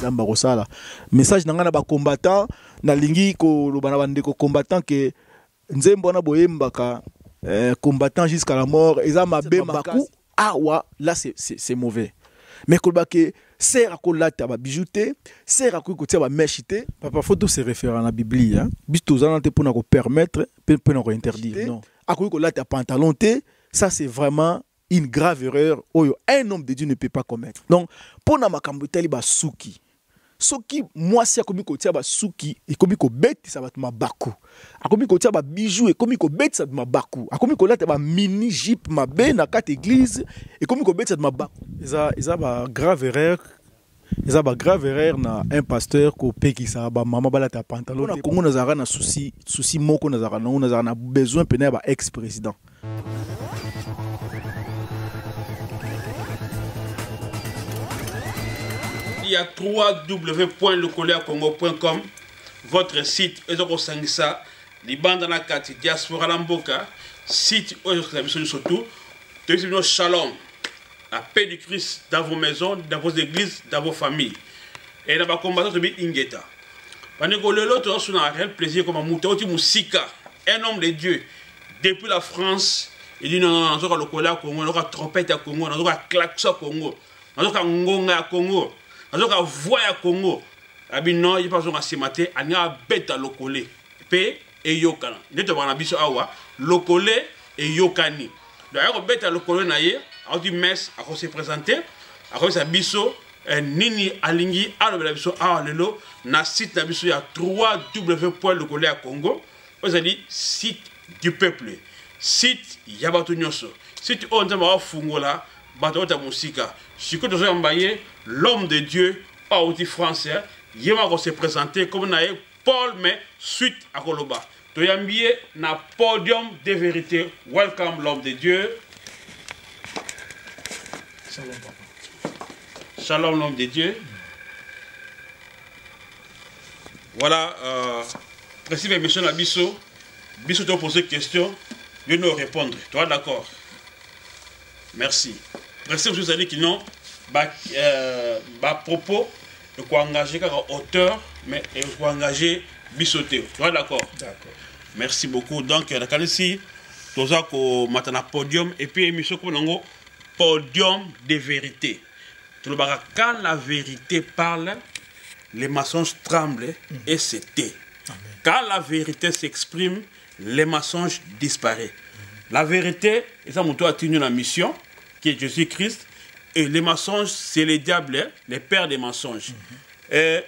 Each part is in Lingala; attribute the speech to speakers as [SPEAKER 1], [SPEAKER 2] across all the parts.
[SPEAKER 1] nzamba kosala message na nga na ba combattant na lingi ko lobana bande ko combattant que nzembo na boyembaka combattant jusqu'à la mort eza mabe maku awa là c'est mauvais mais kolbake sert à kolata ba bijouté sert à kotia ba meshité papa faut tout se référer à la Bible hein bisto zana te pona ko permettre pe na ko interdire non akoki kolata pantalon te ça c'est vraiment une grave erreur oyo un homme de Dieu ne peut pas commettre donc pona makambo tali ba suki soki moi si akomi kotia ba suki ekomi ko beti sa batuma baku akomi kotia ba bijou ekomi ko beti sa batuma baku akomi ko lata ba mini jeep mabe na kat église ekomi ko beti sa batuma baku eza ba grave erreur na un pasteur ko pekisa ba mama balata pantalon na kongo nazara na souci moko nazara na besoin pena ba ex président.
[SPEAKER 2] Il y a www.lecoleacongo.com, votre site, et donc ça, les bandes dans la carte, diaspora Lamboka, site, surtout, shalom, la paix du Christ dans vos maisons, dans vos églises, dans vos familles. Et dans ma combattant, c'est Ingeta. Pendant que l'autre, on a un réel plaisir comme un mouton, un homme de Dieu, depuis la France, il dit non, non, on a le Colea Congo, on a trompette à Congo, on a klaxon à Congo, on a ngonga à Congo. Azoka voya Congo abi non il pas zonga semate anya beta lokole pe e yokana neto bana biso awa lokole e yokani donc ako beta lokole na ye a dit mess a se présenter a sa biso nini alingi alobela biso awa lelo na site na biso ya www.lecoleacongo vous avez dit site du peuple site yabato nyonso site on tama fungola bato ta musika siko to mbaye l'homme de Dieu pas outil français yema ko se présenter comme na Paul mais suite à Koloba to yambie na podium de vérité. Welcome l'homme de Dieu. Shalom papa. Shalom l'homme de Dieu. Voilà précis mission à biso te poser question je nous répondre. Toi d'accord? Merci. Merci aux amis qui n'ont propos de quoi engager comme auteur, mais de quoi engager bisoté. Tu vois d'accord? D'accord. Merci beaucoup. Donc, la ici, tout ça qu'on matin à podium et puis émission comme un podium de vérité. Tout le monde, quand la vérité parle, les mensonges tremblent et se tait. Quand la vérité s'exprime, les mensonges disparaissent. La vérité, et ça, mon tour a tenu la mission, qui est Jésus-Christ. Et les mensonges, c'est les diables, les pères des mensonges. Et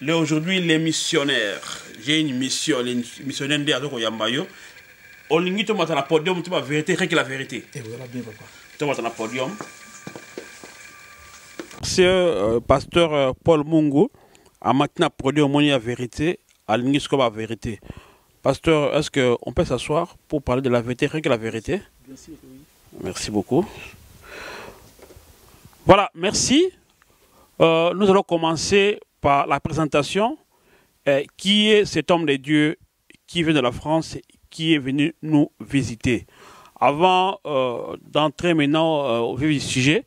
[SPEAKER 2] aujourd'hui, les missionnaires, j'ai une mission, les missionnaires de Azoko Yambayo, on limite au matin à podium, tu vas vérité, rien que la vérité. Et voilà bien, papa. Tu vas à podium. C'est pasteur Paul Mungu, à maintenant podium, on y a vérité, à l'ingis comme la vérité. Pasteur, est-ce qu'on peut s'asseoir pour parler de la vérité, rien que la vérité? Bien sûr, oui. Merci beaucoup. Voilà, merci. Nous allons commencer par la présentation. Qui est cet homme de Dieu qui vient de la France, qui est venu nous visiter? Avant d'entrer maintenant au vif du sujet,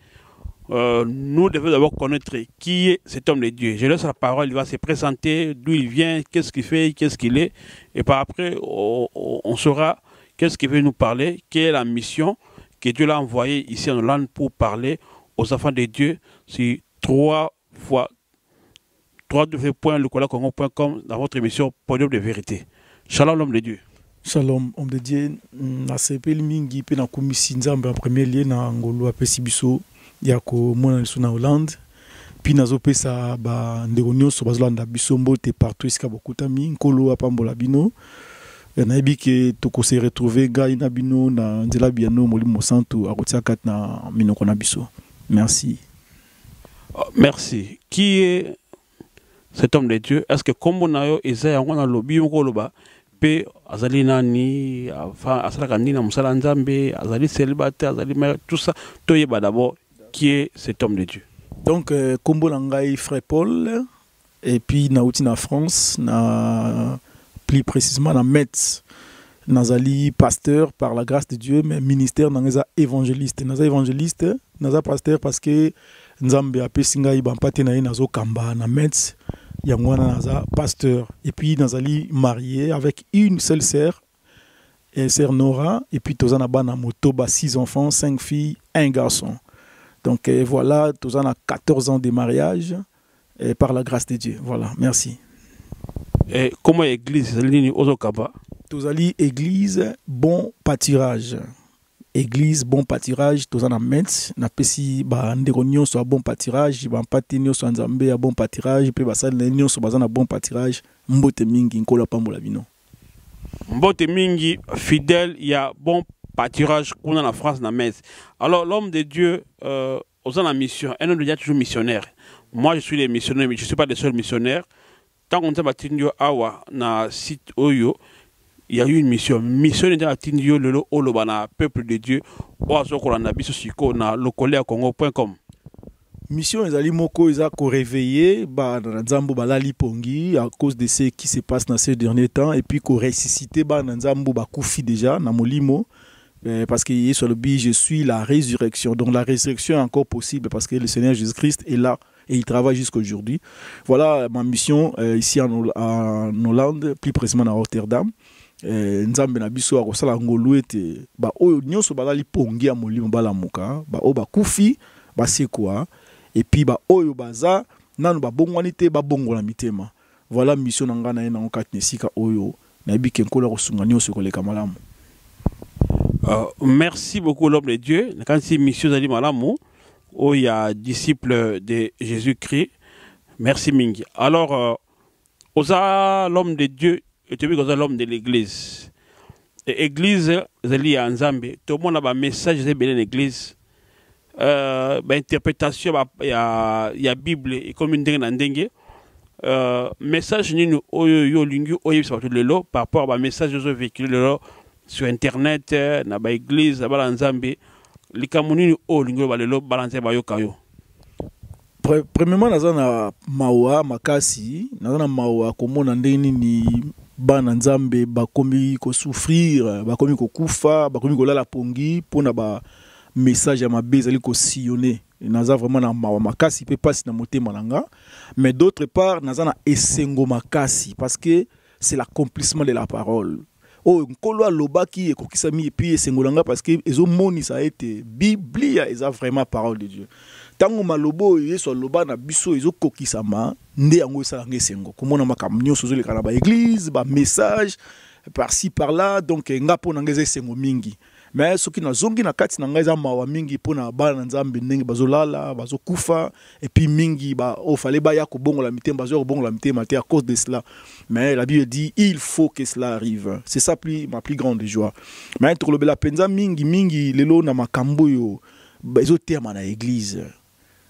[SPEAKER 2] nous devons d'abord connaître qui est cet homme de Dieu. Je laisse la parole, il va se présenter, d'où il vient, qu'est-ce qu'il fait, qu'est-ce qu'il est. Et par après, on saura qu'est-ce qu'il veut nous parler, quelle est la mission que Dieu l'a envoyé ici en Hollande pour parler aux enfants de Dieu sur www.lecoleacongo.com dans votre émission Podium de vérité. Shalom l'homme de Dieu.
[SPEAKER 1] Shalom homme de Dieu. Na sepeli mingi pe na komisi nzambe en premier lieu na ngolo apesi biso ya ko mona liso na Hollande. Puis nazo pesa ba ndeko nyonso bazolanda biso mbote partout esika bokutami nkolo apambola bino. Na ebike toko se retrouver ga ina bino na nzela biano molimo santo akotia kat na minoko na biso. Merci.
[SPEAKER 2] Merci. Qui est cet homme de Dieu? Est-ce que comme on a eu Isaïe, on a lobby, on a lobby, pe azali nani, asala nina musala nzambe, azali célibataire, azali mère, tout ça. Toyeba d'abord qui est cet homme de Dieu.
[SPEAKER 1] Donc Kombo Langai frère Paul et puis nauti na France, na plus précisément na Metz. Nazali pasteur par la grâce de Dieu, mais ministère naza évangéliste. Naza évangéliste, naza pasteur parce que nzambe apesi ngai bampate na ye nazokamba na Metz yango wana naza pasteur et puis nazali marié avec une seule sœur et sœur Nora et puis tozana bana moto ba 6 enfants, 5 filles, 1 garçon. Donc voilà, tozana 14 ans de mariage et par la grâce de Dieu. Voilà, merci.
[SPEAKER 2] Et comment église Lini Ozokaba?
[SPEAKER 1] Tozali église bon pâturage. Église bon pâturage, tozana Metz, na pesi ba ndeko nyonso bon pâturage, ba mpati nyonso nzambe ya bon pâturage, pe basali nyonso bazana bon pâturage, mbote mingi nkola pambola bino.
[SPEAKER 2] Mbote mingi fidèle, il y a bon pâturage qu'on a en France, na Metz. Alors l'homme de Dieu, aux la mission, un homme de Dieu est toujours missionnaire. Moi je suis les missionnaires, mais je ne suis pas le seul missionnaire. Tant qu'on a bâti awa na site Oyo, il y a eu une mission. Mission de Tindio le Olobana, peuple de Dieu, Oazokolana Bisosiko na lokoleakongo.com.
[SPEAKER 1] Mission ezali moko eza ko réveiller ba nzambo balali pongi à cause de ce qui se passe dans ces derniers temps et puis ko ressusciter ba nzambo ba kufi déjà na molimo parce que sur le but je suis la résurrection. Donc la résurrection est encore possible parce que le Seigneur Jésus-Christ est là et il travaille jusqu'à aujourd'hui. Voilà ma mission ici en Hollande, plus précisément à Rotterdam. Nzambe na biso akosala ngolu ete ba oyo nyonso balali pongi ya molimo balamuka ba o ba kufi ba sekwa et puis ba oyo baza nanu ba bongwani te ba bongola mitema. Voilà mission nanga na ena okatne sika oyo na bi kenkola kosunga nyonso koleka malamu.
[SPEAKER 2] Merci beaucoup l'homme de Dieu. Quand c'est mission zali malamu où il y a disciples de Jésus-Christ. Merci mingi. Alors oza l'homme de Dieu et tu veux l'homme de l'église. L'église, c'est à Nzambe. Tout le monde a un message de l'église. Interprétation, il y a Bible et comme une dengue. Message ni yo lingu oyo par rapport à message de véhiculé sur internet na ba église na ba Nzambe. Likamuni o lingu ba lelo balancer ba yo kayo.
[SPEAKER 1] Premièrement nazana mawa makasi, nazana mawa komona ndeni ni bana nzambe bakomi ko souffrir, bakomi ko kufa, bakomi ko lala pongi pona ba message ya mabe ezali ko sillonner. Naza vraiment na mawa makasi pe pasi na motema nanga, mais d'autre part nazana esengo makasi parce que c'est l'accomplissement de la parole. Oh nkolo lobaki ekokisami et puis esengo nanga parce que ezo moni ça a été biblia eza vraiment parole de Dieu. Tango malobo yeso loba na biso ezo kokisama nde yango esalanga esengo komona makambo nyonso zoleka na ba église ba message par-ci par-là donc ngapo na ngeze esengo mingi mais soki na zongi na kati na ngeza mawa mingi pona bana nzambe ndenge bazolala bazokufa et puis mingi ba o fallait ba ya ko bongola mitemba bazo bongola mitemba à cause de cela mais la Bible dit il faut que cela arrive, c'est ça ma plus grande joie. Mais to lobela penza mingi lelo na makambo yo bazo terma na église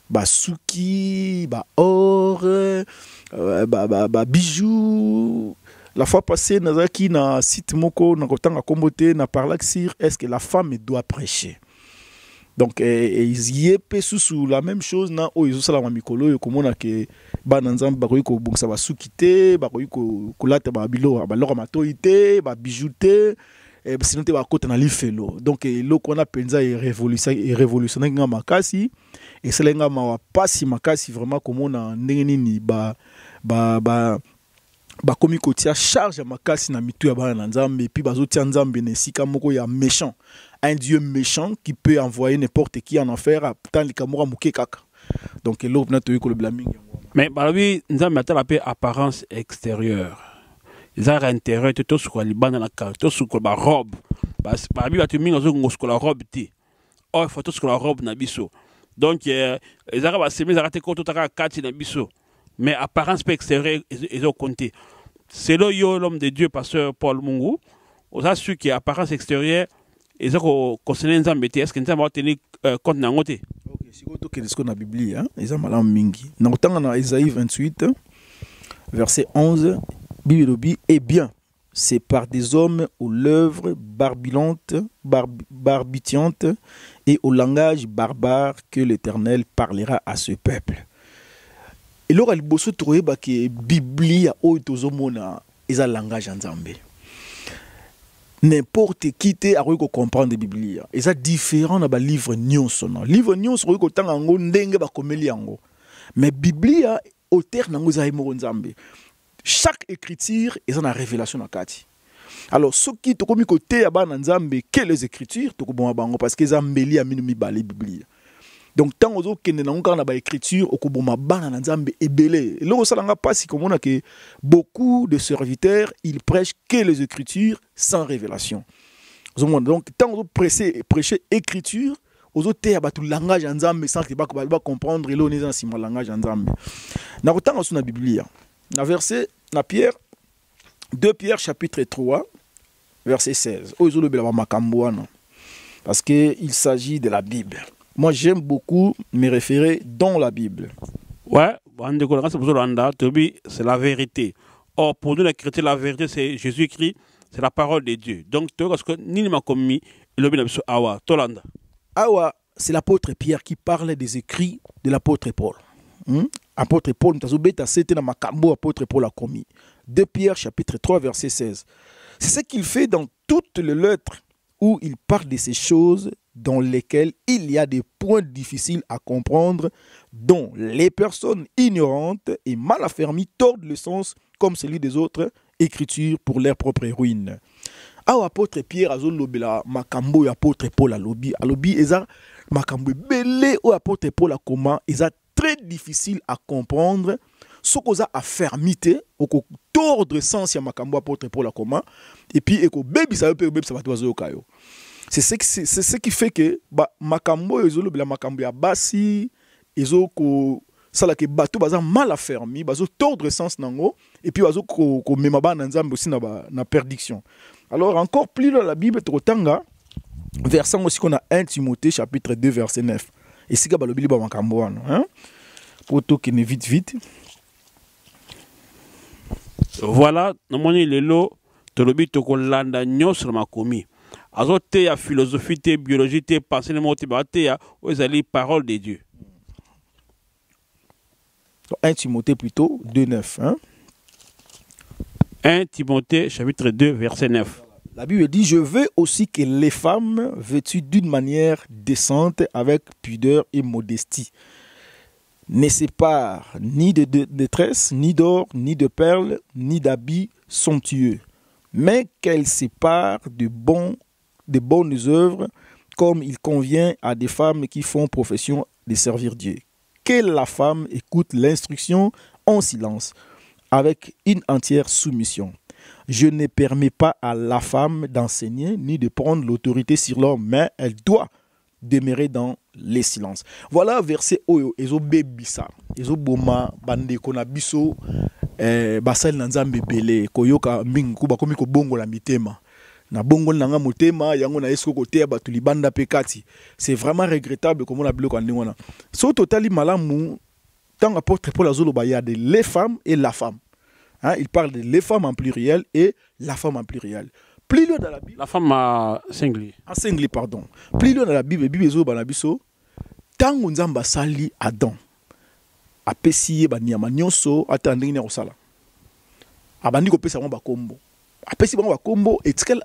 [SPEAKER 1] basuki, or, bijoux. La fois passée, nazaki na site moko na kotanga kombote na parlaxir est-ce que la femme doit prêcher. Donc ils y est sous la même chose na o izo sala mikolo yo komona ke bana nzambe bakoyi ko bongisa basuki te, bakoyi ko lata ba bilo ba lora matoite, ba bijouté. Sinon te bakota na lifelo donc eloko wana penza révolutionnaire nga makasi et selenga mawa pasi makasi vraiment komona ndenge nini ba komi kotia charge makasi na mitu ya bana nzambe et puis bazotia nzambe na sika moko ya méchant, un dieu méchant qui peut envoyer n'importe qui en enfer tant likamora muke kaka donc eloko na toyi ko le blaming
[SPEAKER 2] mais balobi nzambe atala pe apparence extérieure. Ils ont intérêt tout ce qu'on a dans la carte, tout ce qu'on a robe. Parce que la Bible a dit que la robe était. Oh, il faut tout ce qu'on a robe na biso. Donc ils arrivent à s'aimer, ils arrêtent tout à carte na biso. Mais apparence extérieure, ils ont compté. C'est là l'homme de Dieu, pasteur Paul Mungu. On a su que apparence extérieure, ils ont concerné les embêtés. Est-ce qu'ils ont tenu compte dans côté?
[SPEAKER 1] Ok, si vous avez ce qu'on a Bible, ils ont malam mingi. Dans Isaïe 28, verset 11. Bible est bien, c'est par des hommes aux lèvres barbitantes et au langage barbare que l'Éternel parlera à ce peuple. Et là, il faut trouver que Biblia ou tozomona est un langage nzambe. n'importe qui te a comprendre la Bible. Et ça différent dans les livres nyonso. Livre nyonso ko tanga ngo ndenge ba komeli yango. Mais Bible auteur nango za imo nzambe. Chaque écriture est une révélation na kati. Alors ce qui to komi côté ya ba nzambe que les écritures to ko bon bango parce que zambeli a minumi ba la Bible. Donc tant ozo kende na ngana ba écriture okoboma bana na nzambe ebele. Lo salanga pasi comme on a que beaucoup de serviteurs ils prêchent que les écritures sans révélation. Donc tant ozo prêcher écriture ozo te ba tout langage en nzambe sans que ba comprendre lo ne dans sima langage en nzambe. Na kotanga sur la Bible. Na verset na Pierre 2 Pierre chapitre 3 verset 16. Ozo lo bela makambo wana. Parce que il s'agit de la Bible. Moi, j'aime beaucoup me référer dans la Bible.
[SPEAKER 2] Ouais, c'est la vérité. Or, pour nous, les chrétiens, la vérité, c'est Jésus-Christ, c'est la parole de Dieu. Donc,
[SPEAKER 1] Awa, c'est l'apôtre Pierre qui parlait des écrits de l'apôtre Paul. Apôtre Paul, c'était dans Makambo, apôtre Paul a commis. 2 Pierre, chapitre 3, verset 16. C'est ce qu'il fait dans toutes les lettres où il parle de ces choses dans lesquels il y a des points difficiles à comprendre, dont les personnes ignorantes et mal affermies tordent le sens comme celui des autres écritures pour leur propre ruine. Ah, apôtre Pierre a lobela makambo et apôtre Paul a lobi eza makambo belé ou apôtre Paul a comment eza très difficile à comprendre ce qu'on a affermité ou tordre sens ya makambo apôtre Paul a comment et puis eko baby ça va toiser kayo. C'est ce qui fait que makambo ezolo bela makambo ya basi ezo ko sala ke bato baza mal affermi bazo tordre sens nango et puis bazo ko mema ba nzambe aussi na perdiction. Alors encore plus dans la Bible trotanga verset aussi qu'on a 1 Timothée chapitre 2 verset 9. Et si ka balobili ba makambo wana hein pour to qui ne vite.
[SPEAKER 2] Voilà, namoni lelo tolobi to ko landa nyosra makomi. Azote ya philosophie, te biologie, te pensée, le mot te ya aux paroles de Dieu.
[SPEAKER 1] 1 Timothée plutôt 2:9. Hein?
[SPEAKER 2] 1 Timothée chapitre 2 verset 9.
[SPEAKER 1] La Bible dit: je veux aussi que les femmes vêtues d'une manière décente, avec pudeur et modestie, ne séparent ni de détresse, ni d'or, ni de perles, ni d'habits somptueux, mais qu'elles séparent de bonnes œuvres, comme il convient à des femmes qui font profession de servir Dieu. Que la femme écoute l'instruction en silence, avec une entière soumission. Je ne permets pas à la femme d'enseigner ni de prendre l'autorité sur l'homme, mais elle doit demeurer dans les silences. Voilà verset oyo ezo bebisa ezo boma bande kona biso basal nanzambe belé koyoka mingi kuba komi ko bongo la mitema. Na bongo nanga motema yango na esko kote ya batu libanda pekati. C'est vraiment regrettable comme on a bloqué en wana. So totali malamu tant apôtre Paul azolo baya de les femmes et la femme. Hein, il parle de les femmes en pluriel et la femme en pluriel. Plus loin dans la Bible,
[SPEAKER 2] la femme en singulier.
[SPEAKER 1] En singulier, pardon. Plus loin dans la Bible, Bible ezo banabiso tango nzamba sali Adam. Apesi ba nyama nyonso atandingi na kosala. Abandi ko pesa mo ba kombo. Apesi bango bakombo etikala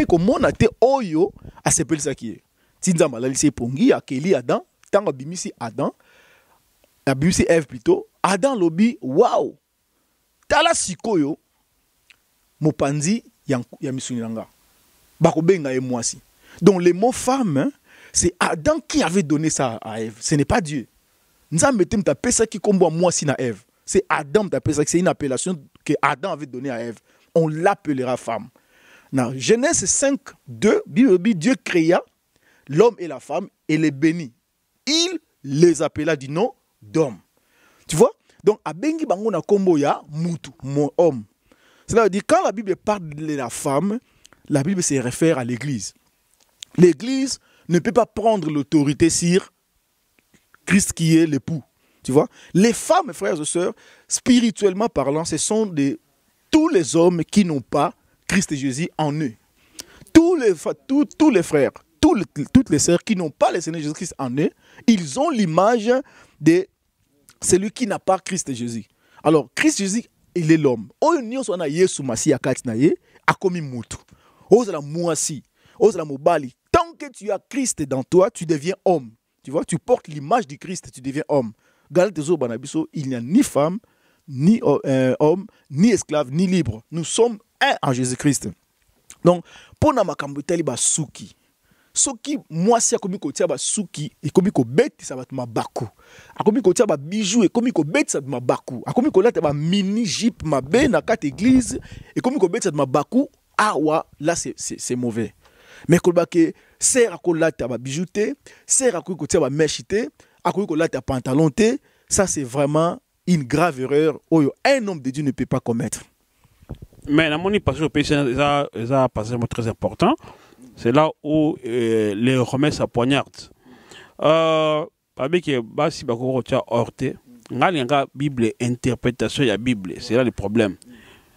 [SPEAKER 1] ko mona te oyo asepelisa ki tinzamba la lisi pongi akeli Adam tango bimisi Adam abimisi Ève plutôt Adam lobi wow tala sikoyo mopanzi ya misuni nanga bako benga e mwasi. Donc le mot femme hein, c'est Adam qui avait donné ça à Ève, ce n'est pas Dieu. Nzambe te mta pesa ki kombo mwasi na Ève, c'est Adam mta pesa, c'est une appellation que Adam avait donnée à Ève. On l'appellera femme. Dans Genèse 5, 2, Dieu créa l'homme et la femme et les bénit. Il les appela du nom d'homme. Tu vois? Donc, à Bengi Bango na kombo ya mutu, mon homme. Cela veut dire quand la Bible parle de la femme, la Bible se réfère à l'Église. L'Église ne peut pas prendre l'autorité sur Christ qui est l'époux. Tu vois? Les femmes, frères et sœurs, spirituellement parlant, ce sont tous les hommes qui n'ont pas Christ Jésus en eux. Tous les frères, toutes les sœurs qui n'ont pas le Seigneur Jésus-Christ en eux, ils ont l'image de celui qui n'a pas Christ Jésus. Alors, Christ Jésus, il est l'homme. Oyo nyonso na Yesu Masiya kati na ye, akomi mutu. ozala mwasi, ozala mobali. Tant que tu as Christ dans toi, tu deviens homme. Tu vois, tu portes l'image du Christ, tu deviens homme. Galate zo banabiso, il n'y a ni femme, ni homme, ni esclave, ni libre. Nous sommes un en Jésus-Christ. Donc, pour na makambo tali ba suki. Soki mwasi akomi kotia ba suki, ekomi ko beti sa batuma baku. Akomi kotia ba bijou, ekomi ko beti sa batuma baku. Akomi ko lata ba mini jeep mabe na kat église, ekomi ko beti sa batuma baku. Ah ouais, là c'est mauvais. Mais kolba ke sert à kolata ba bijou te, sert à kotia ba mèche te, akomi kolata pantalon te, ça c'est vraiment une grave erreur. Oyo, un homme de Dieu ne peut pas commettre.
[SPEAKER 2] Mais la monnaie passage au pays, c'est un passage très important. C'est là où les Romains s'appoignardent. Avec si bako tia orte, nga Bible interprétation de la Bible, c'est là le problème.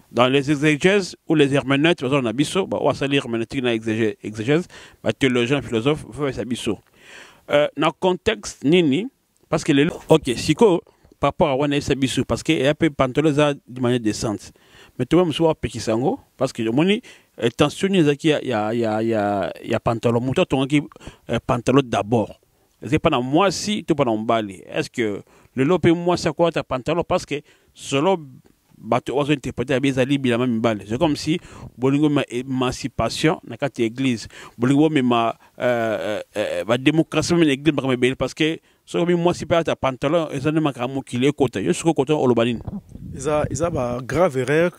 [SPEAKER 2] Dans les exégèses ou les herméneutes, par exemple, on a biso, on va lire herméneutique dans l'exégèse, théologiens, philosophes, faut faire ça biso. Dans le contexte nini, parce que les ok, siko par rapport à wana ça biso, parce que il y a peu pantalon de manière décente. Mais toi même soit pekisango, parce que moni tension il y a pantalon, moto ton qui pantalon d'abord. C'est pas dans moi si tu pas dans bali. Est-ce que le lopé moi c'est quoi ta pantalon, parce que selon bato ozo interpréter à bizali bila même balle. C'est comme si bolingo ma émancipation na carte église, bolingo ma démocratie dans l'église parce que so comme moi si pas ta pantalon et ça ne manquera mon qu'il est côté. Je suis côté olobanine.
[SPEAKER 1] Isa ba grave erreur.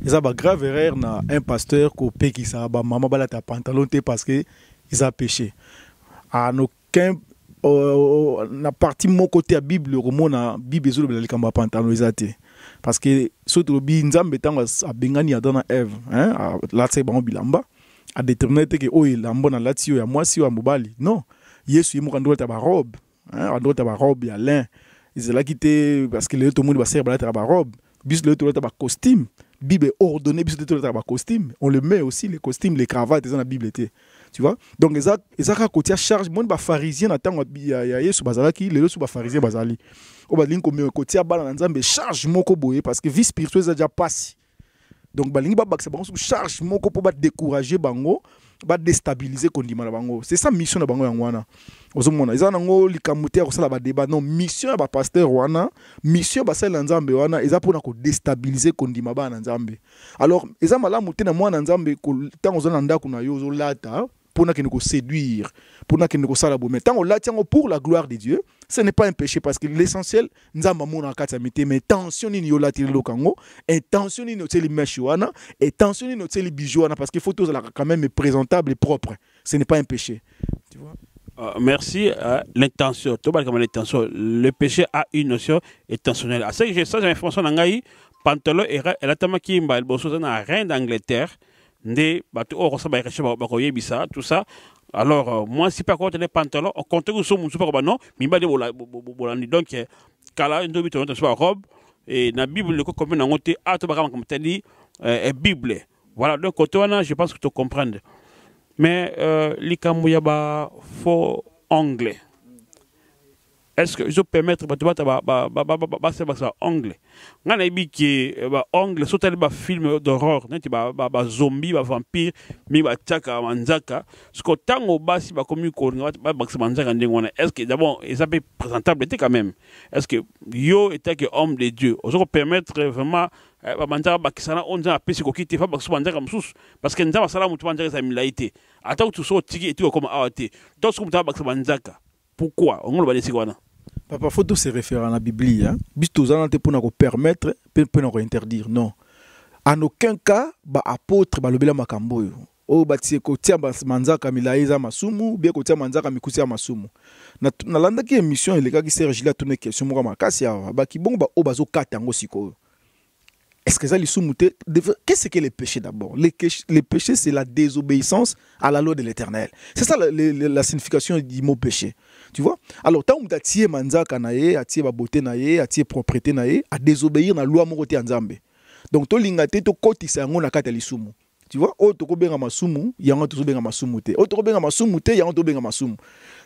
[SPEAKER 1] Isa ba grave erreur na un pasteur ko pe qui ça ba maman bala ta pantalon te parce que ils a péché. À aucun na partie mon côté à Bible romo na Bible zo le kamba pantalon isate. Parce que surtout bi nzambe tanga abengani adana Eve hein la tse ba bilamba a déterminé que o ilamba na latio ya mwasi wa mobali non Yesu yimo kando ta ba robe hein ando ta ba robe ya lin ils la quitté parce que le tout monde va servir ta ba robe bis le tout ta ba costume Bible ordonné bis le tout ta ba costume on le met aussi les costumes les cravates dans la Bible était tu vois donc ezaka côté charge monde ba pharisien na tango ya Yesu bazalaki le sous ba pharisien bazali o ba linko me côté bala na nzambe charge moko boye parce que vie spirituelle déjà passe donc ba lingi ba baksa bango sous charge moko pour ba décourager bango ba déstabiliser kondima na bango c'est ça mission na bango yangwana ozomona ezana ngo likamuter ko sala ba débat non mission ya ba pasteur wana mission ba sala nzambe wana eza pour na ko déstabiliser kondima ba na nzambe alors eza malamu te na mwana nzambe ko tango zona ndako na yo zolata pour na ko séduire, pour na ko sala bo. Mais tant on l'attend pour la gloire de Dieu, ce n'est pas un péché parce que l'essentiel, nzamba mona kata mité mais tension ni yo la tire lokango, et tension ni no teli meshuana, et tension ni no teli bijouana parce qu'il faut tout quand même présentable et propre. Ce n'est pas un péché. Tu vois?
[SPEAKER 2] Merci. L'intention, tout comme l'intention, le péché a une notion intentionnelle. À ça que j'ai ça, j'ai l'information nangai, pantalon et la tamaki mba el bosso na reine d'Angleterre. Ndé bato o rosa ba reche ba ko yebisa tout ça alors moi si pas contre les pantalons on compte que so musu pas non mi ba de bolandi donc kala ndo bito to so robe et na bible le ko comme na ngote a to ba comme tali bible voilà donc côté wana je pense que tu comprends mais likamu ya ba faux anglais est-ce que je peux permettre ba anglais ngana ibiki ba anglais sotel ba film d'horreur neti ba zombie ba vampire mi ba tchaka manzaka ce que tango basi ba komi ko ba manzaka ndengona est-ce que d'abord ça peut présentable quand même est-ce que yo était que homme de Dieu on permettre vraiment ba manzaka ba kisana onza pesi ko kiti fa ba manzaka msusu parce que nzaba sala mutu manzaka za milaité ata tu so tiki et tu comme awate donc ce que ba manzaka pourquoi on le va laisser quoi.
[SPEAKER 1] Papa, faut tout se référer à la Bible. Hein? Bisto zalante pour nous permettre, pour nous interdire. Non. En aucun cas, ba apôtre ba lobela makambo yo. O ba tie ko tia manzaka milaiza masumu, bien ko tia manzaka mikusia masumu. Na landa ki émission il ka ki Serge la tourner question mo makasi ya ba ki bon ba o bazo kata ngo siko. Est-ce que ça les soumouté qu'est-ce que les péchés d'abord? Les péchés c'est la désobéissance à la loi de l'Éternel. C'est ça la signification du mot péché. Tu vois? Alors tant que tu as manzaka nae, atié ba beauté nae, atié propriété nae, à désobéir na loi moko te nzambe. Donc to lingate to kotisa ngo na kata lisumu. Tu vois? O to ko benga masumu, yango to benga masumu te. O to ko benga masumu te, yango to benga masumu.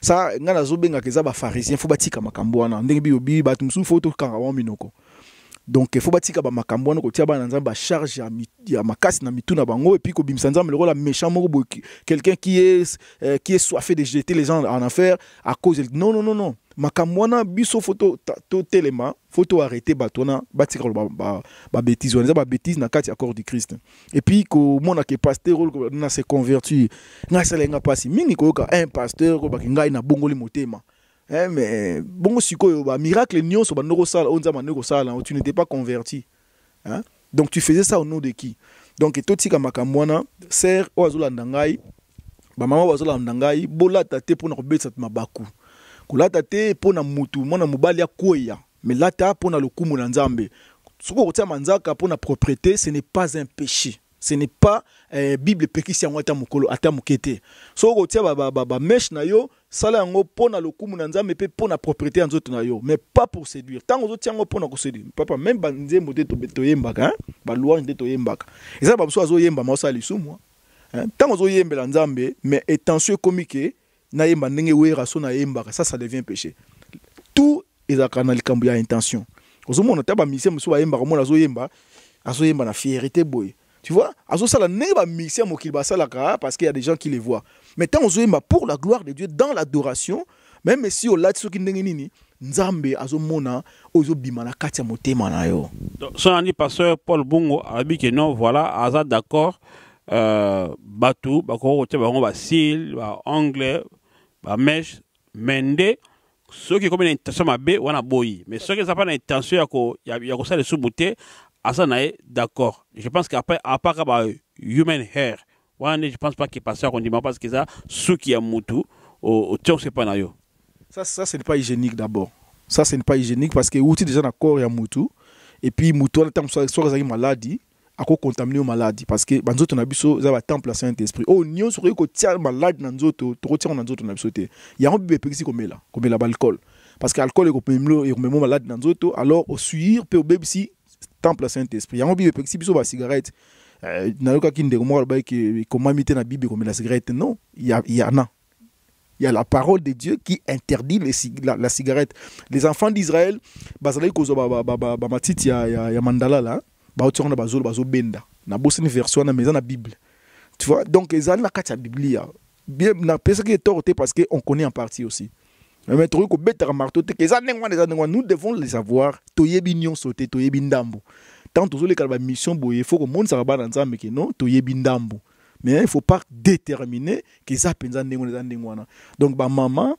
[SPEAKER 1] Ça ngana zo benga keza ba pharisien, faut batika makambo wana. Ndenge bi obi ba tumsu faut to kanga wa minoko. Donc il faut batika ba makambo na ko tia ba nzamba charge ya makasi na mitu na bango et puis ko bimisa nzamba le rôle méchant moko quelqu'un qui est soifé de jeter les gens en enfer à cause de... non makambo na biso photo to telema photo arrêter batona batika ba bêtise on ba bêtise na kati accord du Christ et puis ko mona ke pasteur na se convertir nga salenga pasi mingi ko ka un pasteur ko bakinga ina bongoli motema. Mais bon, si quoi, miracle, tu n'étais pas converti. Hein? Donc tu faisais ça au nom de qui? Donc, tout ce qui est sert au Azula Ndangai, maman Azula Ndangai, bola tate pour nous rebêter ma baku. Kola tate pour nous mutu, mon mubalia koya, mais là ta pour nous le kumu nzambe. Ce qu'on retient manzaka pour la propriété, ce n'est pas un péché. Ce n'est pas Bible pekisi yango atamukolo atamukete. So rotia ba mesh na yo sala yango pona lokumu na nzambe pe pona propriété en nzoto na yo, mais pas pour séduire. Tango zo tiango pona ko séduire. Papa même ba nzembo te to yembaka, ba louange te to yembaka. Et ça ba so azo yemba ma sali sumu. Tango zo yembela nzambe, mais étention comique na yemba ndenge wera so na yembaka, ça devient péché. Tout est à canal kambu ya intention. Ozo mona taba mission muso ba yembaka mona zo yemba na fierté boy. Tu vois, parce qu'il y a des gens qui les voient. Mais tant on pour la gloire de Dieu, dans l'adoration, même si on l'a dit, Nzambe azomona ozobimana katia motema na yo.
[SPEAKER 2] Son ami pasteur Paul Bungo a dit que non, voilà, aza d'accord, batou, bako te bango ba sil, ba anglais, ba mèche, mende, ceux qui ont une intention mabe wana boyi, mais ceux qui n'ont pas une intention yako ça les sous-bouté. D'accord. Je pense qu'après, à part human hair, je pense pas qu'il passe à condiment parce que ça, ce qui est moutou, au tchok c'est pas naïo.
[SPEAKER 1] Ça, ce n'est pas hygiénique d'abord. Ça, ce n'est pas hygiénique parce que l'outil déjà d'accord, il y a moutou. Et puis, moutou, à temps soit maladie, à quoi contaminer aux maladies. Parce que, banzo ton abisso, ça va temple à Saint-Esprit. Oh, nyon, sur que tiens malade dans zoto, tu retiens dans zoto, il y a un bébé qui comme là, l'alcool. Parce que l'alcool est comme malade dans zoto, alors, au suivre, peut au bébé si, temple à Saint-Esprit. Il y a un bébé qui a une cigarette. Il y a un bébé qui a imité la Bible comme la cigarette. Non, il y en a. Il y a la parole de Dieu qui interdit la cigarette. Les enfants d'Israël, il y a mandala là. Benda. Na bosse une version na maison la Bible. Tu vois, donc ils ont la carte la Bible. Bien, na personne qui est torté parce qu'on connaît en partie aussi. Mais truc ko beta marteau te que nous devons les savoir. Toyebi nyon sauté, toyebi ndambo. Tant tous les kalba mission boye, il faut que monde ça va dans ça mais que non, toyebi ndambo. Mais il ne faut pas déterminer que ça penza ndengwana. Donc ba maman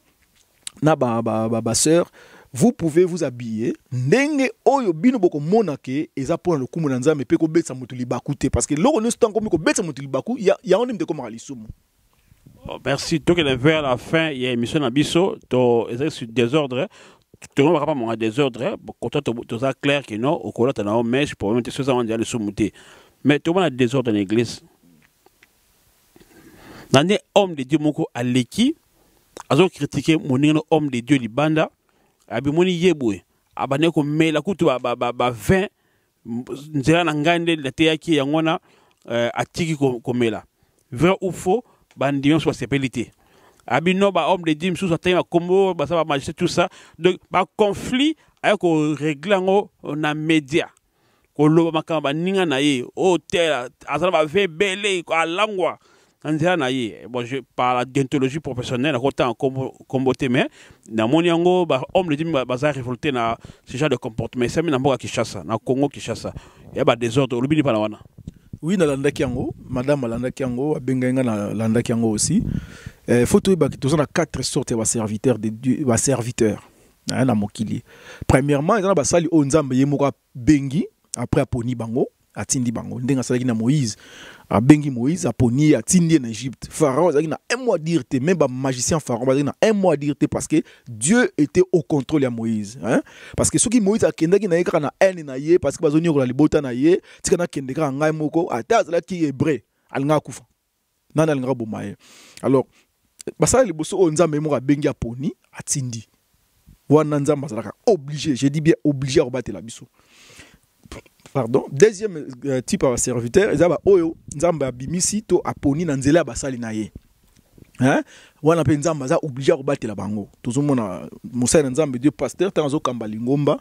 [SPEAKER 1] na ba sœur, vous pouvez vous habiller ndenge oyo bino boko monake eza pona le kumu nzambe pe ko betsa mutu libaku te parce que loko no stand comme ko betsa mutu libaku ya on de comme alisumu.
[SPEAKER 2] Merci. Donc vers la fin, il y a une émission à Bisso, sur désordre. Tu ne vas pas mon désordre. Quand tu as clair que non, au cours de ta mèche, pour même te faire ça, on dirait le sous-mouté. Mais tu as un désordre dans l'église. Dans les hommes de Dieu, moko à l'équipe, ils ont critiqué mon homme de Dieu, Libanda, Abimoni Yeboué, Abane ko me la kutu ba 20, nzela na ngande la teyaki yangona atiki ko mela. Vrai ou faux? Bandion soit sécurité. Abino ba homme de Dieu sous sa taille combo ba ça va majesté tout ça. Donc ba conflit avec au réglango na média. Ko lo makamba ninga na ye hôtel azala ba ve belé ko alangwa. Anzela na ye. Bon je parle d'identologie professionnelle à côté en comboté mais na moni yango ba homme de Dieu ba za révolté na ce genre de comportement. C'est na mboka Kinshasa, na Congo Kinshasa. Ya ba désordre lobini pa na wana.
[SPEAKER 1] Oui, na landa kiango, madame landa kiango, abenga na landa kiango aussi. Faut tout ba tous on a 4 sortes de serviteurs de Dieu, ba serviteurs. Na mokili. Premièrement, ils ont ba sali o nzambe yemoka bengi, après aponi bango, atindi bango. Ndenga salaki na Moïse. A bengi Moïse aponi atindi en Égypte. Pharaon azaki na un mois dire te, même ba magicien Pharaon azaki na un mois dire te parce que Dieu était au contrôle de Moïse, hein? Parce que ceux qui Moïse akendaki na yeka na haine na ye parce que bazoni ko la libota na ye, tika na kendeka ngai moko ata azalaki hébreu, alinga kufa. Nana alinga bomaye. Alors basala liboso o nzambe moko bengi aponi atindi. Wana nzambe azalaka obligé, je dis bien obligé à rebattre la biso. Pardon. Deuxième type de serviteur, ils ont oyo nzamba bimisi to aponi na nzela basali na ye. hein wana pe nzambe aza obligé ko batela bango tozomona mosala nzambe Dieu pasteur tanzo kamba lingomba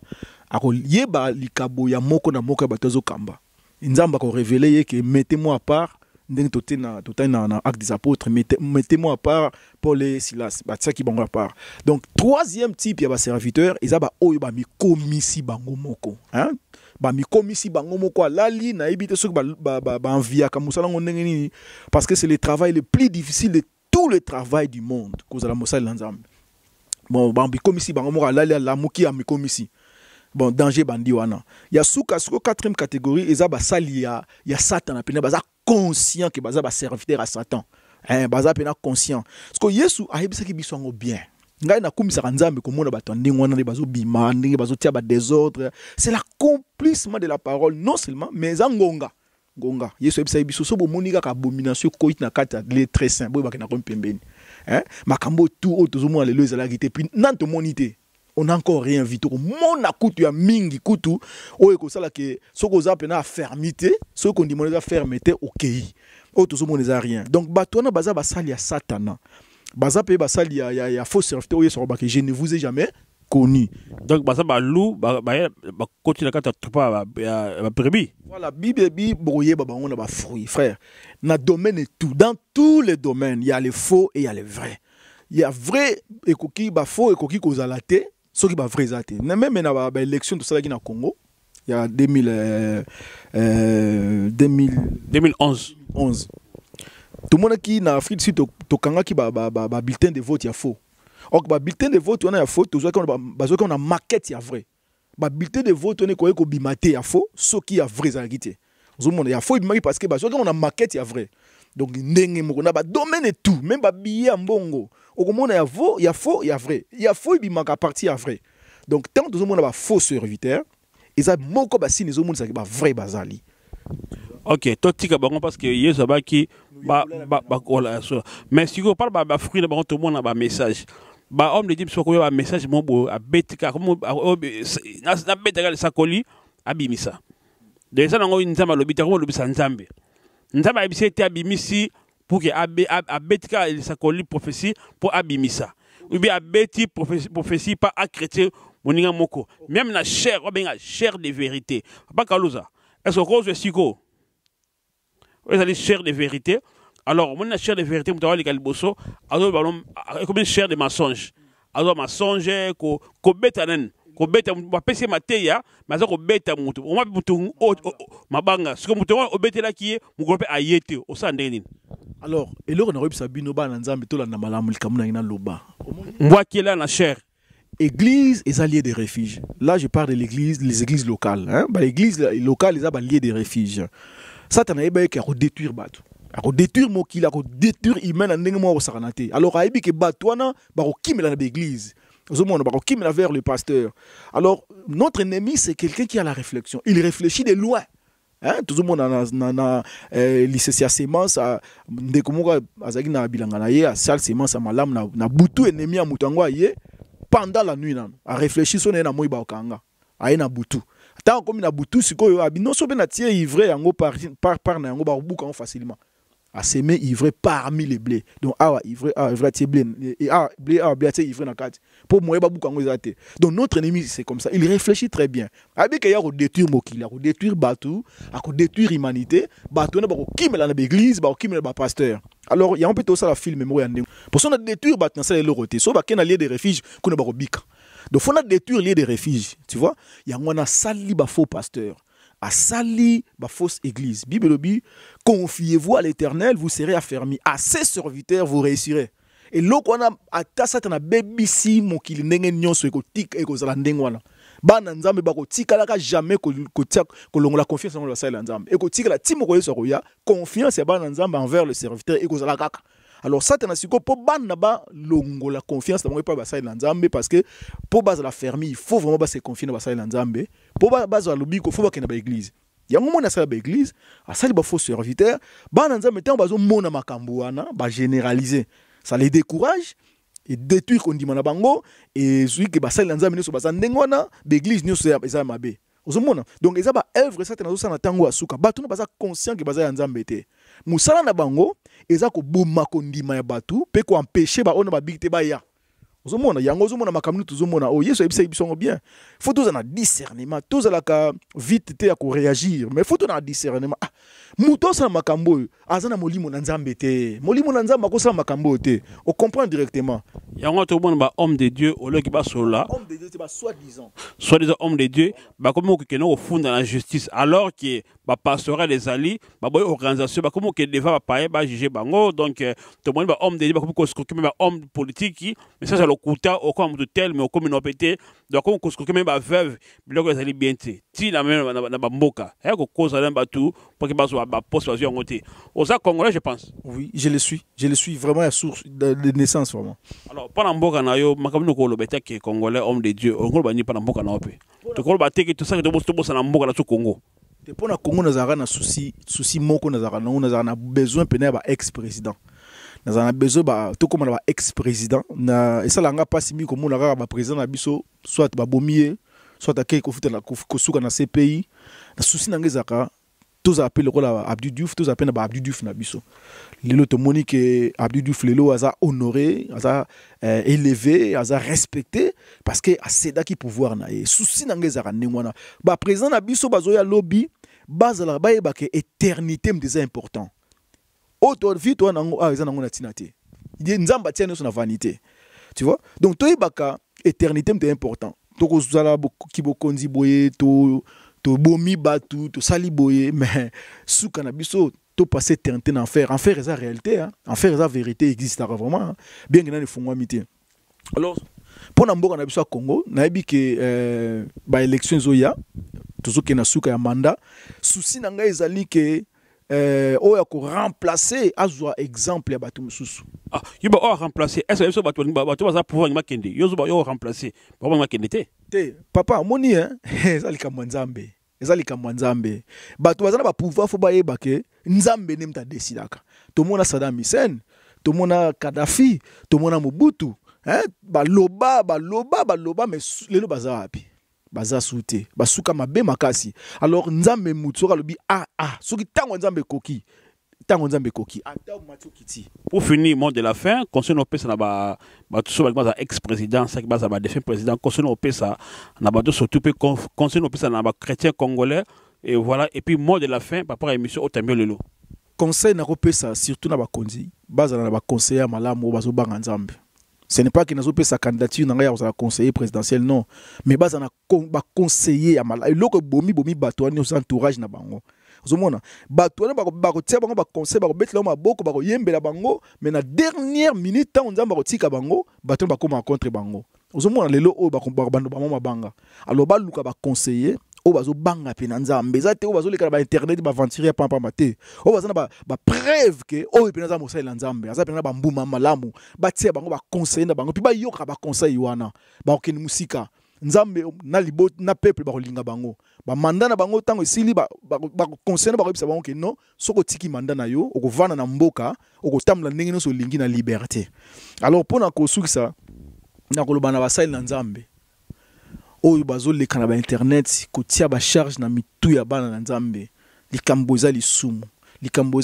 [SPEAKER 1] akoyeba likabo ya moko na moko ya batozo kamba nzambe ko révéler ye que mettez-moi à part ndenge totena na acte des apôtres mettez-moi à part Paul et Silas batsa ki bango à part. Donc troisième type ya ba serviteur eza ba oyo ba mikomisi bango moko hein ba mikomisi bango moko alali na ebite soki ba envia ka musala ndenge nini parce que c'est le travail le plus difficile de tout le travail du monde kozala mosala nzambe. Bon ba mikomisi bango moko alali la muki ya mikomisi. Bon danger bandi wana ya suka suko quatrième catégorie eza ba sali ya Satan pena baza conscient que baza ba serviteur à Satan hein baza pena conscient parce que Yesu ayebisaki biso ngo bien ngai na kumisaka nzambe komona bato ndenge wana bazo bima ndenge bazo tia ba désordre c'est l'accomplissement de la parole non seulement mais ngonga Yesu ayebisaki biso so bomoni kaka abomination koit na kata les très saint boy bakena ko pembeni hein makambo tout autozomona lelo ezalaki te puis nanto monité on a encore rien vu tout mon akutu ya mingi kutu oyo ko sala ke soko za pena fermeté soko ndi moneza fermeté okei o to moneza rien donc batona baza basali ya satana baza pe basali ya faux serviteur oyo so ba que je ne vous ai jamais connu
[SPEAKER 2] donc baza ba lou ba continue kata pas ba prébi
[SPEAKER 1] voilà bible broyer ba bango na ba fruits frère na domaine tout dans tous les domaines il y a les faux et il y a les vrais il y a vrai ekoki ba faux ekoki kozala te ce qui est vrai, c'est même dans l'élection de ça qui na Congo, il y a
[SPEAKER 2] 2011.
[SPEAKER 1] Tout le monde qui na Afrique du Sud, to kanga qui bulletin de vote ya faux. Or bulletin de vote on a faux, tout ça qu'on a maquette ya vrai. Bulletin de vote on est quoi ko bimaté ya faux, ce qui a vrai ça quitté. Tout le monde ya faux bimaki parce que on a maquette ya vrai. Donc ndenge moko na ba domaine et tout, même ba billet en bongo. Au moment il y a faux, il y a vrai. Il y a faux, il manque à partir à vrai. Donc tant que tout le monde a faux serviteur, et ça moko ba si les hommes ça ba vrai bazali.
[SPEAKER 2] OK, toi tika bango parce que yeso ba ki ba mais si on parle ba fruit de bango tout le monde a ba message. Ba homme de dit so ko ba message mo bo a betika comme na betika le sakoli abimisa. De ça nango nzamba lobita ko lobisa nzambe. Nzamba abisi te abimisi pour que abetika il sakoli prophétie pour abimisa ou bien abeti prophétie pas à chrétien moninga moko même la chair ou bien la chair de vérité pas kaluza est-ce que cause siko vous allez chair de vérité alors mon chair de vérité mutawa likaliboso alors comme une chair de mensonge alors mensonge ko betanen ko beta ba pese mateya mais ko beta mutu o mabutu mabanga ce que mutu o betela ki mu groupe ayete o sandeni.
[SPEAKER 1] Alors, et là, on a réussi à binoba dans Nzambe to la namalam likamuna ina loba.
[SPEAKER 2] Moi qui est là na chair.
[SPEAKER 1] Église est allié des refuges. Là, je parle de l'église, les églises locales. Hein? Bah, l'église locale, les alliés des refuges. Satan a ébé qui a détruire batu. A détruire mo qui a détruire humain en ndenge mo au saranate. Alors a ébé que batouana ba ko kimela na l'église. Ozomona ba ko kimela vers le pasteur. Alors notre ennemi c'est quelqu'un qui a la réflexion. Il réfléchit de loin. Hein, tout le monde na lycée semence ndekomoka azaki na bilanga na ye sal semence malam na butu ennemi ya mutango ye pendant la nuit nan a réfléchir sonné na moyi ba okanga aye na butu tant comme na butu sikoyo abino so be na tie ivre yango par na yango ba buka facilement a semé ivre parmi les blés donc awa ivre tie blé et blé blé tie ivre na kati pour moye ba buka ngo ezate. Donc notre ennemi c'est comme ça, il réfléchit très bien abi que ya ko détruire mokili ya ko détruire batu a ko détruire humanité batu na ba ko kimela na église ba ko kimela ba pasteur. Alors il y a un peu tout ça la film mémoire ndenge pour ça on a détruire batu na ça le roté so ba ken lieu de refuge ko na ba ko bika donc faut na détruire lieu de refuge tu vois il y a ngona sali ba faux pasteur à sali ba fausse église. Bible lobi confiez-vous à l'Éternel, vous serez affermis. À ses serviteurs vous réussirez. Et loko wana ata satana bebisi mokili ndenge nyonso ekotika ekozala ndenge wana. Bana nzambe bakotika laka jamais ko longola confiance dans le sala nzambe. Ekotika la timo ko yeso ko ya confiance ya bana nzambe envers le serviteur ekozala kaka. Alors Satan a siko po bana ba longola confiance dans pas basala nzambe parce que pour base la fermi il faut vraiment se confier dans basala nzambe. Pour base la lobiko faut ba kena ba église. Ya ngo mona sala ba église, asali ba faux serviteur, bana nzambe tant bazo mona makambo wana ba généraliser. Ça les décourage et détruire qu'on dit manabango et celui qui basali nzambe so basa ndengwana l'église nyoso ya mabe. Ozomona. Donc eza ba œuvre Satan azo sana tango asuka. Ba tuna basa conscient que basa nzambe te. musala na bango eza ko boma ko ndima ya batu pe ko empêcher ba ona ba big te ba ya ozomona yango ozomona makambo tozomona o yeso ebisa bisongo bien faut tous na discernement tous la ka vite te ya ko réagir mais faut na discernement muto sa makambo azana molimo na nzambe te molimo na nzamba ko sa makambo te on comprend directement
[SPEAKER 2] yango to bon ba homme de Dieu au lieu que ba sola
[SPEAKER 1] homme de Dieu c'est pas soi-disant
[SPEAKER 2] homme de Dieu ba comme que no fond dans la justice alors que ba pastoral les alliés ba boy organisation ba comme que devant ba paye ba juger bango donc to bon ba homme de Dieu ba comme ko scroquer ba homme politique mais ça c'est le kuta au comme tel mais au comme no pété donc comme ko scroquer même ba veuve biloko les alliés bien ti na même na ba mboka et ko cause na ba tout pour que ba so ba poste va ngoté aux Congolais je pense
[SPEAKER 1] oui je le suis vraiment à source de naissance vraiment
[SPEAKER 2] alors pendant mboka na yo makamno ko lo beta que Congolais homme de Dieu on ko ba ni pendant mboka na opé to ko ba teke to ça que to bossa na mboka na Congo
[SPEAKER 1] te pona Congo nazara na souci moko nazara na besoin pena ba ex-président nazara na besoin ba to comme na ba ex-président na et ça langa pas mi comme na ba président na biso soit ba bomie soit akei ko futa na ko suka na CPI na souci na ngezaka tous appellent le rôle Abdou Diouf tous appellent na Abdou Diouf na biso lelo to moni que Abdou Diouf lelo aza honoré aza élevé aza respecté parce que aseda ki pouvoir na e souci na ngezaka nengwana ba président na biso bazoya lobby bazala ba yeba que éternité m'deza important auto vie toi nango eza nango na tinate il nzamba tiane sur na vanité tu vois donc to yebaka éternité m'deza important to ko zala ki bokonzi boye to bomi batu to sali boye mais souka na biso to passer éternité en enfer est la réalité hein enfer est la vérité existe vraiment hein? Bien que na ne fungwa mité alors pour na mboka na biso Congo na yebi que ba élection zoya tozoke na souka ya mandat souci na ngai ezali que oya ko remplacer azwa exemple ya batu mususu
[SPEAKER 2] yiba o remplacer est-ce que batu baza pouvoir ngima kende yozo ba yo remplacer ba ngima kende te
[SPEAKER 1] papa moni hein ezali ka nzambe ezali ka nzambe batu bazana ba pouvoir fo ba yeba ke nzambe ne mta decidaka to mona Saddam Hussein to mona Kadhafi to mona Mobutu hein baloba mais lelo baza api baza souté basuka mabe makasi alors nzambe mutsoka lobi soki tango nzambe koki ata matio kiti
[SPEAKER 2] pour finir mot de la fin concernant pesa na ba tout so ba ex-président ça qui ba ba défunt président concernant pesa na ba surtout pe concernant pesa na ba chrétien congolais et voilà et puis mot de la fin par rapport à émission Otambio lelo
[SPEAKER 1] conseil na pesa surtout na ba konzi baza na ba conseiller malamu bazo banga nzambe. Ce n'est pas qu'il n'a pas sa candidature dans la conseiller présidentiel, non. Mais bas na ba conseiller à mal. Loko bomi batouani aux entourage na bango. Zomona batouani ba tia bango ba conseil ba bet la ma boko ba yembe la bango. Mais na dernière minute tant on zamba tika bango batouani ba koma contre bango. Zomona lelo o ba bando ba mama banga. Alors ba luka ba conseiller. O bazo banga pena nzambe zate o bazo leka ba internet ba aventurer pampa mate o bazo na ba preuve que o pena za mosala nzambe aza pena ba mbuma malamu ba tia bango ba conseiller na bango pi ba yoka ba conseil wana ba okeni musika nzambe na libo na peuple ba kolinga bango ba mandat na bango tango esili ba conseiller ba ko bisa bango ke non soko tiki mandat na yo okovana na mboka okotamla ndenge no so lingi na liberté alors pona ko sukisa na koloba na basali na nzambe oyo bazoleka na ba internet kotia ba charge na mitu ya bana na nzambe likambo eza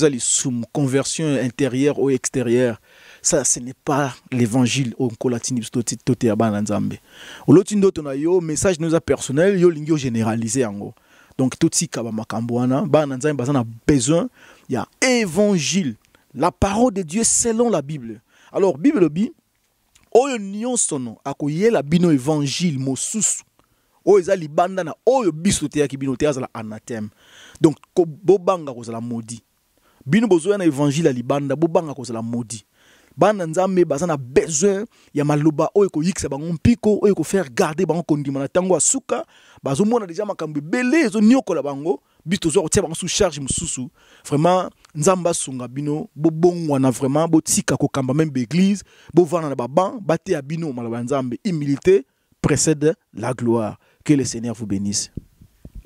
[SPEAKER 1] lisumu conversion intérieure ou extérieure ça ce n'est pas l'évangile au colatini tote ya bana na nzambe oloti ndoto na yo message nous a personnel yo lingi généraliser yango donc totika ba makambo wana bana na nzambe bazana besoin ya évangile la parole de Dieu selon la Bible alors Bible bi oyo nyonso no akoyela bino évangile mosusu oyo eza libanda na oyo biso te ya kibino te azala anathème donc bobanga kozala maudit bino bozoya na évangile ya libanda bobanga kozala maudit bana nzambe baza na besoin ya maloba oyo koyikisa bango mpiko oyo ko faire garder bango kondima na tango asuka bazomona déjà makambo belé ezo nyokola bango biso zo kotia bango sous charge mususu vraiment nzamba sunga bino bobongwa na vraiment botika kokamba même l'église bovana na baban baté ya bino maloba nzambe humilité précède la gloire. Que le Seigneur vous bénisse.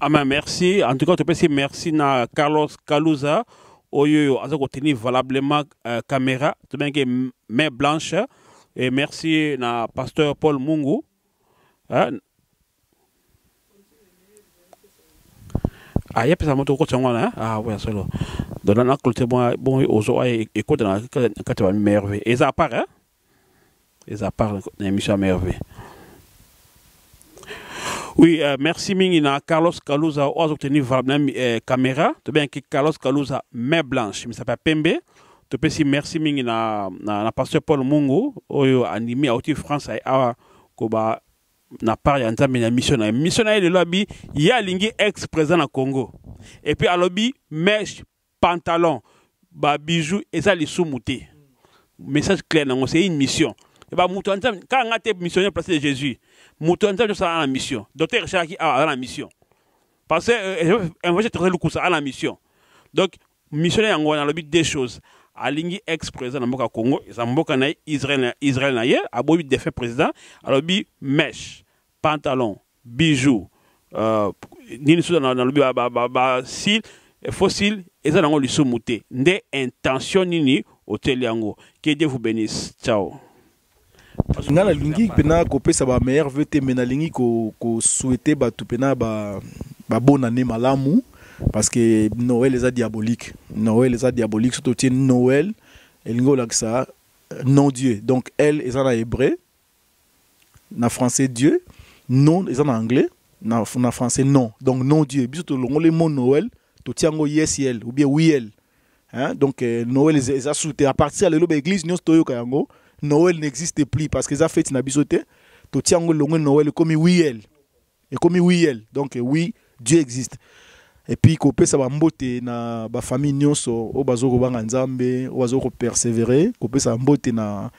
[SPEAKER 2] Amen, merci. En tout cas, merci na Carlos Kalouza. Oyo, a tenir valablement caméra. Tout bien que main blanche. Et merci na pasteur Paul Mungu. Ah, il y a pas de moto. Ah, ouais, c'est là. Donc on a clôturé bon aux écoute dans la merveille. Et ça part, hein? Et ça part dans l'émission merveille. Oui, merci Mingina. Carlos Kalouza a obtenu la caméra. Tu bien que Carlos Kalouza main blanche. Il s'appelle Pembe. Tu peux si merci Mingina na pasteur Paul Mungo oyo animé à France à koba na part ya nzambe na missionnaire. Missionnaire de lobby ya lingi ex président na Congo. Et puis à lobby mèche pantalon ba bijoux et ça les sous-moutés. Message clair non, c'est une mission. Et bah mouton nzambe quand on a été missionnaire place de Jésus. Mouton nzambe ça la mission. Docteur Chaki a la mission. Parce que on va très le coup ça à la mission. Donc missionnaire on a lobby des choses. Alingi ex-président de Mboka Congo, Mboka na Israël na hier, a beau défait président, alors bi mèche, pantalon, bijoux, ni sous dans le sil, fossile, et ça dans le soumouté. Des intentions nini hôtel yango. Que Dieu vous bénisse. Ciao.
[SPEAKER 1] Ngala lingi pena ko pesa ba meilleur vete mena lingi ko souhaiter ba tout pena ba bonne année malamu. Parce que Noël est diabolique. Noël est diabolique. Surtout Noël, elle est ça, non Dieu. Donc elle est en hébreu, en français Dieu, non est en anglais, en français non. Donc non Dieu. Surtout le mot Noël, tout tient yes elle ou bien oui elle. Hein? Donc Noël est assuré. À partir de l'église, Noël n'existe plus parce que ça fait une bisoté. Tout tient le Noël comme oui elle. Et comme oui elle. Donc oui, Dieu existe. Et puis kopé ça va mbote na ba famille nyonso o bazoko banga nzambe o bazoko persévérer kopé ça mbote na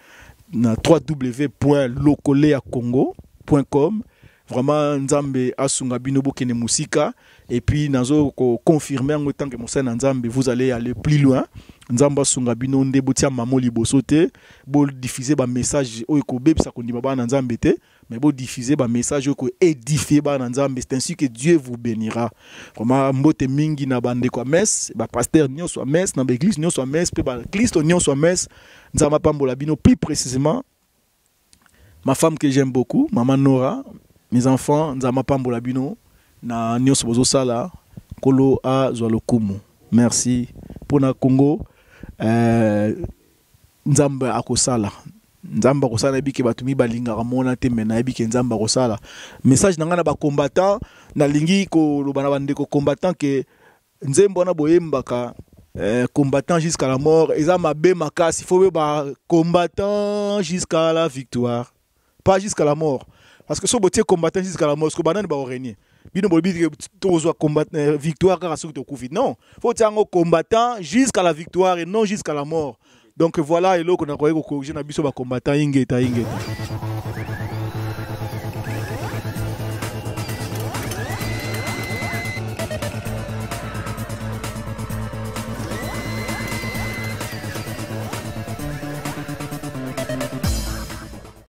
[SPEAKER 1] www.lokoleacongo.com. Vraiment nzambe asunga bino bokene musika et puis nazo ko confirmer en tant que mosana nzambe vous allez aller plus loin. Nzamba asunga bino nde botia mamo liboso te bo diffuser ba message o ko bebisa ko ndima ba nzambe te mais bo diffuser ba message o ko édifier ba nzambe. C'est ainsi que Dieu vous bénira. Vraiment mbote mingi na bande kwa messe ba pasteur nyonso messe na église nyonso messe pe ba Christ nyonso messe nzamba pambola bino plus précisément ma femme que j'aime beaucoup, maman Nora, mes enfants, nzamba pambola bino na nyonso bozo sala kolo a zolokumu. Merci pour na Congo. Nzamba akosala. Nzamba akosala biki batumi balinga ramona te mena biki nzamba akosala. Message nanga na ba combattant na lingi ko lobana bande ko combattant que nzembo na boyembaka combattant jusqu'à la mort. Eza mabe makasi, il faut ba combattant jusqu'à la victoire. Pas jusqu'à la mort. Parce que si vous êtes combattant jusqu'à la mort, ce que vous allez régner. Bino bolbi tozo combattre victoire car sur to Covid. Non, faut être combattant jusqu'à la victoire et non jusqu'à la mort. Donc voilà et là qu'on a croyé que je na biso ba combattant ingeta.